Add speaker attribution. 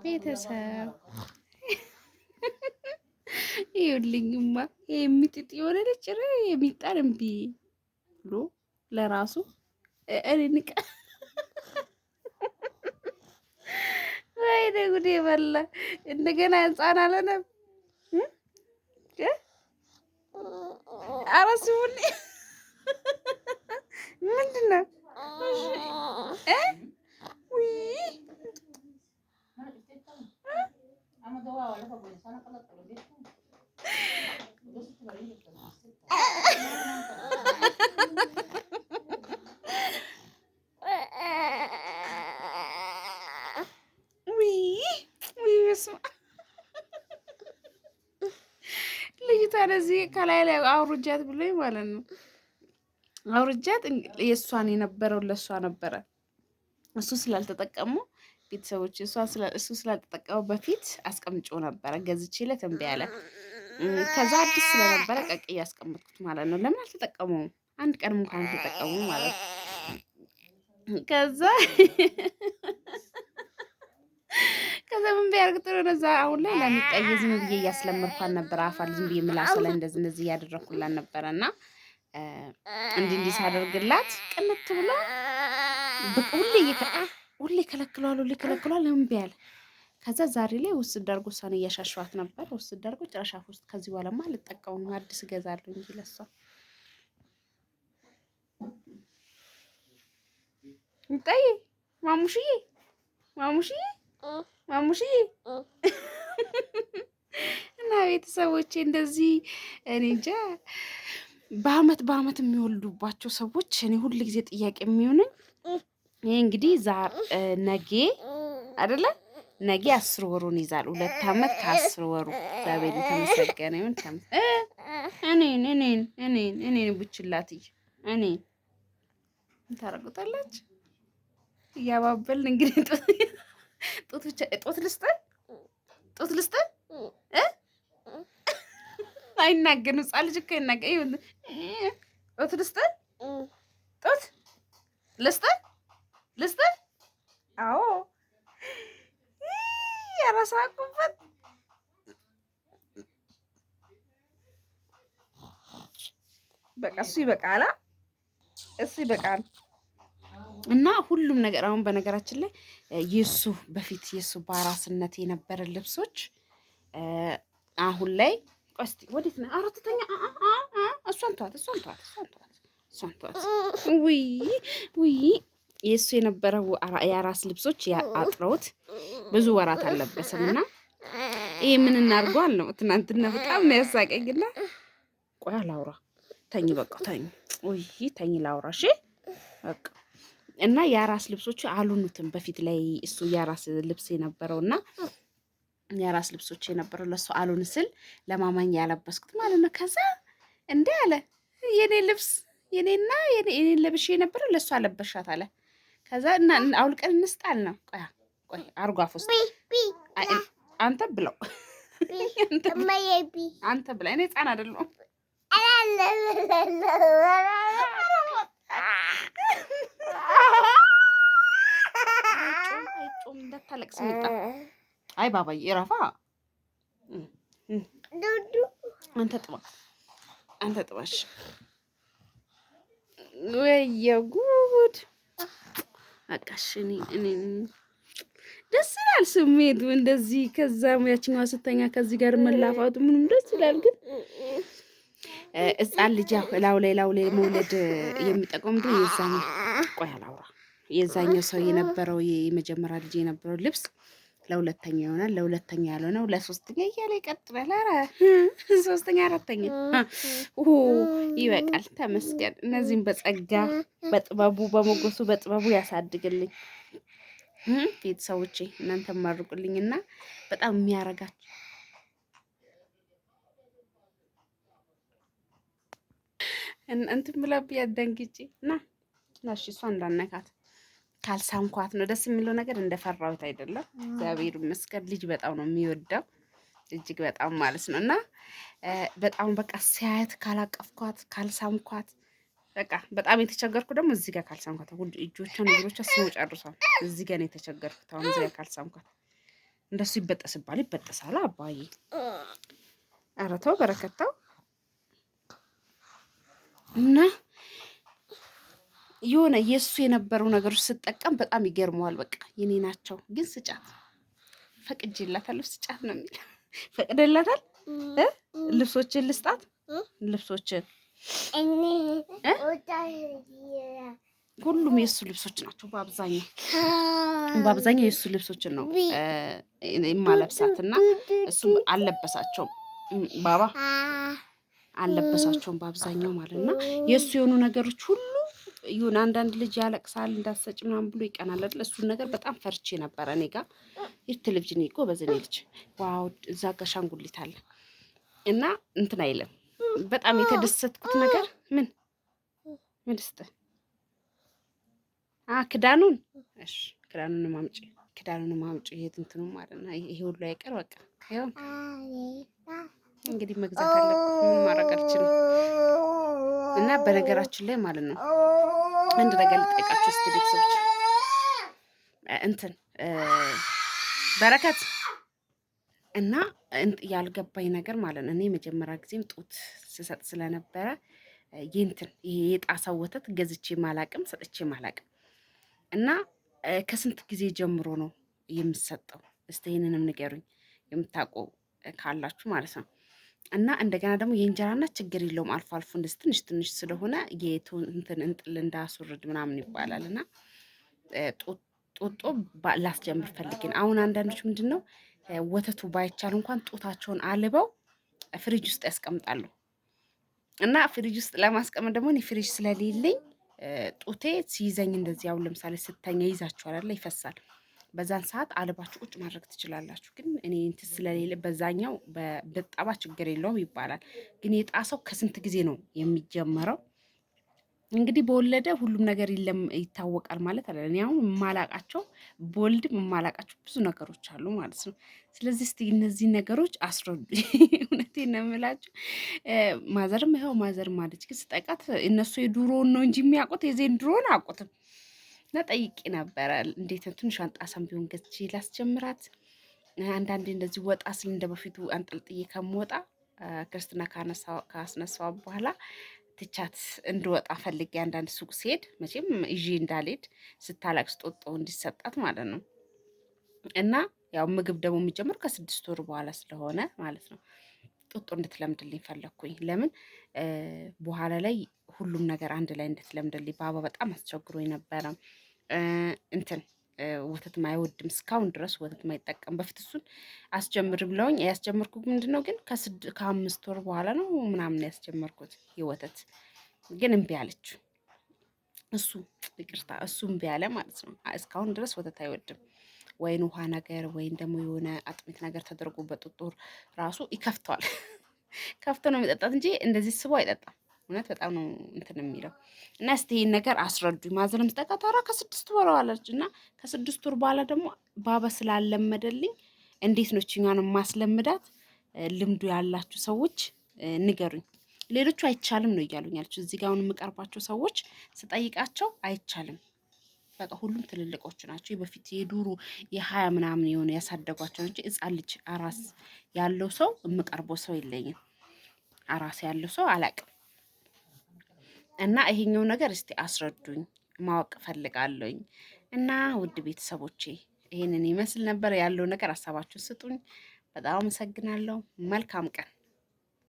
Speaker 1: ቤተሰብ ይኸውልኝማ የሚጥጥ የሆነ ነጭ የሚጣል እምቢ ብሎ ለራሱ እኔ ንቀ ወይኔ ጉዴ በላ እንደገና ህፃን አለንም ኧረ ስሙን ምንድን ነው ልጅቷን እዚህ ከላይ ላይ አውርጃት ብሎኝ ማለት ነው። አውርጃት የእሷን የነበረው ለእሷ ነበረ። እሱ ስላልተጠቀሙ ቤተሰቦች እሱ ስላልተጠቀሙ በፊት አስቀምጮ ነበረ ገዝቼለት እምቢ አለ። ከዛ አዲስ ስለነበረ ቀቅ እያስቀመጥኩት ማለት ነው። ለምን አልተጠቀሙም? አንድ ቀን እንኳን አልተጠቀሙ ማለት ነው። ከዛ ምን ቢያርግ ጥሩ ነው። እዛ አሁን ላይ ለሚጣይ ዝም ብዬ እያስለመድኳን ነበር። አፋል ዝም ብዬ ምላሷ ላይ እንደዚህ እያደረኩላት ነበረና እንዲህ ሳደርግላት ቅንት ብሎ ሁሌ ከለክሏል እምቢ አለ። ከዛ ዛሬ ላይ ውስድ አድርጎ እሷን እያሻሸዋት ነበር። ውስድ አድርጎ ጭራሽ አፍ ውስጥ ከዚህ በኋላማ አልጠቀሙም አዲስ እገዛለሁ እንጂ ለሷ እንጣይ ማሙሽዬ እና ቤተሰቦቼ እንደዚህ እኔ እንጃ በአመት የሚወልዱባቸው ሰዎች እኔ ሁል ጊዜ ጥያቄ የሚሆነኝ ይሄ እንግዲህ ነጌ አይደለ ነጌ 10 ወሩን ይዛል። 2 አመት ከ10 ወሩ እግዚአብሔር የተመሰገነ ይሁን። እኔን ብችላትይ እኔን ታረጉታላችሁ እያባበልን እንግዲህ ጡት ልስጥ አይናገርም። ህፃን ልጅ እኮ አይናገር። ጡት ልስጥ አዎ ያራሳቁበት በቃ እሱ ይበቃላ። እሱ ይበቃል። እና ሁሉም ነገር አሁን በነገራችን ላይ የሱ በፊት የሱ በአራስነት የነበረ ልብሶች አሁን ላይ ቆስቲ ወዴት ነው? አራተኛ እሷን ተዋት። ውይ የሱ የነበረው የአራስ ልብሶች አጥረውት ብዙ ወራት አለበስም እና ይሄ ምን እናድርገዋል ነው። ትናንትና በጣም ነው ያሳቀኝና ቆይ አላውራ ተኝ በቃ ተኝ። ውይ ተኝ ላውራ እሺ በቃ እና የአራስ ልብሶቹ አሉኑትም በፊት ላይ እሱ የአራስ ልብስ የነበረውና የአራስ ልብሶች የነበረው ለሱ አሉን ስል ለማማኝ ያለበስኩት ማለት ነው። ከዛ እንዴ አለ የኔ ልብስ የኔና የኔን ለብሼ የነበረው ለሱ አለበሻት አለ። ከዛ እና አውልቀን እንስጣል ነው። ቆይ አርጓፍ ውስጥ አንተ ብለው አንተ ብላ እኔ ህፃን አይደለሁም። አይጮም እንዳታለቅስ መጣ። አይ ባባዬ እረፋ። አንተ ጥባሽ ወየ ጉድ አቃሽ እኔ ደስ ይላል ስሜቱ እንደዚህ። ከዛ ያችኛዋ ስተኛ ከዚህ ጋር መላፋቱ ምንም ደስ ይላል። ግን ህፃን ልጅ ላው ላይ መውለድ የሚጠቀም ግን ቆይ አላውራ የዛኛው ሰው የነበረው የመጀመሪያ ልጅ የነበረው ልብስ ለሁለተኛ ይሆናል። ለሁለተኛ ያልሆነው ለሶስተኛ እያለ ይቀጥላል። ኧረ ሶስተኛ አራተኛ ይበቃል። ተመስገን። እነዚህም በጸጋ በጥበቡ በሞገሱ በጥበቡ ያሳድግልኝ። ቤተሰቦቼ እናንተ ማርቁልኝና በጣም የሚያረጋችሁ እንትን ብላብኝ አደንግጬ ና እሺ እሷ እንዳነካት ካልሳምኳት ነው ደስ የሚለው ነገር። እንደፈራሁት አይደለም። እግዚአብሔር ይመስገን። ልጅ በጣም ነው የሚወደው እጅግ በጣም ማለት ነው። እና በጣም በቃ ሲያየት ካላቀፍኳት ካልሳምኳት በቃ በጣም የተቸገርኩ ደግሞ እዚህ ጋር ካልሳምኳት እጆቿን እግሮቿ ስሙ ጨርሷል። እዚህ ጋር ነው የተቸገርኩት። አሁን እዚህ ጋር ካልሳምኳት እንደሱ ይበጠስባል ይበጠሳል አባዬ። ኧረ ተው በረከታው እና የሆነ የእሱ የነበረው ነገሮች ስጠቀም በጣም ይገርመዋል። በቃ የኔ ናቸው ግን ስጫት ፈቅጄላታለሁ ስጫት ነው የሚለው። ፈቅደላታል። ልብሶችን ልስጣት ልብሶችን ሁሉም የእሱ ልብሶች ናቸው። በአብዛኛው የእሱ ልብሶችን ነው የማለብሳት እና እሱም አልለበሳቸውም። ባባ አልለበሳቸውም በአብዛኛው ማለት እና የእሱ የሆኑ ነገሮች ሁሉ ይሁን። አንዳንድ ልጅ ያለቅሳል እንዳሰጭ ምናምን ብሎ ይቀናል አይደል? እሱን ነገር በጣም ፈርቼ ነበረ። እኔ ጋር ቴሌቪዥን እኮ በዝኔ ልጅ ዋው እዛ ጋር አሻንጉሊት አለ እና እንትን አይልም። በጣም የተደሰትኩት ነገር ምን ልስጥህ? ክዳኑን እሺ፣ ክዳኑን ማምጪ ይሄ እንትኑ ማለት ነው። ይሄ ሁሉ አይቀር በቃ ይኸው እንግዲህ መግዛት አለብን። ምን ማድረግ አልችልም። እና በነገራችን ላይ ማለት ነው አንድ ነገር ልጠይቃችሁ እስቲ ቤተሰቦች፣ እንትን በረከት እና ያልገባኝ ነገር ማለት ነው እኔ መጀመሪያ ጊዜም ጡት ስሰጥ ስለነበረ ይሄ የጣሳው ወተት ገዝቼ ማላቅም ሰጥቼ ማላቅም እና ከስንት ጊዜ ጀምሮ ነው የምሰጠው? እስቲ ይሄንንም ንገሩኝ የምታውቁ ካላችሁ ማለት ነው። እና እንደገና ደግሞ የእንጀራና ችግር የለውም አልፎ አልፎ እንደዚህ ትንሽ ትንሽ ስለሆነ እንትን እንጥል እንዳስወርድ ምናምን ይባላል። እና ጡጦ ላስጀምር ፈልጌን አሁን አንዳንዶች ምንድን ነው ወተቱ ባይቻል እንኳን ጡታቸውን አልበው ፍሪጅ ውስጥ ያስቀምጣሉ። እና ፍሪጅ ውስጥ ለማስቀመጥ ደግሞ እኔ ፍሪጅ ስለሌለኝ ጡቴ ሲይዘኝ እንደዚህ አሁን ለምሳሌ ስተኛ ይዛችኋል አይደል? ይፈሳል። በዛን ሰዓት አልባችሁ ቁጭ ማድረግ ትችላላችሁ። ግን እኔ እንትን ስለሌለ በዛኛው በጣባ ችግር የለውም ይባላል። ግን የጣሰው ከስንት ጊዜ ነው የሚጀመረው? እንግዲህ በወለደ ሁሉም ነገር ይታወቃል ማለት አለ። እኔ አሁን የማላቃቸው በወልድም የማላቃቸው ብዙ ነገሮች አሉ ማለት ነው። ስለዚህ እስቲ እነዚህ ነገሮች አስረዱ። እውነቴን ነው የምላችሁ። ማዘርም ይኸው ማዘርም አለች። ግን ስጠይቃት እነሱ የድሮውን ነው እንጂ የሚያውቁት የዜን ድሮውን አያውቁትም። እና ጠይቄ ነበረ እንዴት ትንሿን ጣሳም ቢሆን ገዝቼ ላስጀምራት። አንዳንዴ እንደዚህ ወጣ ስል እንደ በፊቱ አንጠልጥዬ ከምወጣ ክርስትና ካስነሳዋ በኋላ ትቻት እንድወጣ ፈልጌ አንዳንድ ሱቅ ሲሄድ መቼም ይዤ እንዳልሄድ ስታለቅስ ጦጦ እንዲሰጣት ማለት ነው። እና ያው ምግብ ደግሞ የሚጀምር ከ6 ወር በኋላ ስለሆነ ማለት ነው ጦጦ እንድትለምድልኝ ፈለግኩኝ። ለምን በኋላ ላይ ሁሉም ነገር አንድ ላይ እንድትለምድልኝ። ባባ በጣም አስቸግሮ ነበረ። እንትን ወተት ማይወድም እስካሁን ድረስ ወተት ማይጠቀም። በፊት እሱን አስጀምር ብለውኝ ያስጀመርኩት ምንድን ነው ግን ከ5 ወር በኋላ ነው ምናምን ያስጀመርኩት የወተት ግን እምቢ አለች። ይቅርታ እሱ እምቢ አለ ማለት ነው። እስካሁን ድረስ ወተት አይወድም። ወይን ውሃ ነገር ወይም ደግሞ የሆነ አጥሚት ነገር ተደርጎ በጡጦር ራሱ ይከፍተዋል። ከፍቶ ነው የሚጠጣት እንጂ እንደዚህ ስቦ አይጠጣም። እውነት በጣም ነው እንትን የሚለው እና እስቲ ይሄን ነገር አስረዱኝ። ማዘርም ስጠቃት ኧረ ከ6 ወር አለች እና ከ6 ወር በኋላ ደግሞ ባባ ስላለመደልኝ እንዴት ነው እችኛን ማስለምዳት? ልምዱ ያላችሁ ሰዎች ንገሩኝ። ሌሎቹ አይቻልም ነው እያሉኝ ያለችው። እዚህ ጋር አሁን የምቀርባቸው ሰዎች ስጠይቃቸው አይቻልም በቃ ሁሉም ትልልቆች ናቸው። በፊት የዱሮ የ20 ምናምን የሆነ ያሳደጓቸው እንጂ ሕፃን ልጅ አራስ ያለው ሰው የምቀርበው ሰው የለኝም። አራስ ያለው ሰው አላቅም። እና ይሄኛው ነገር እስቲ አስረዱኝ፣ ማወቅ ፈልጋለሁኝ። እና ውድ ቤተሰቦቼ ይሄንን ይመስል ነበር ያለው ነገር። ሀሳባችሁን ስጡኝ። በጣም አመሰግናለሁ። መልካም ቀን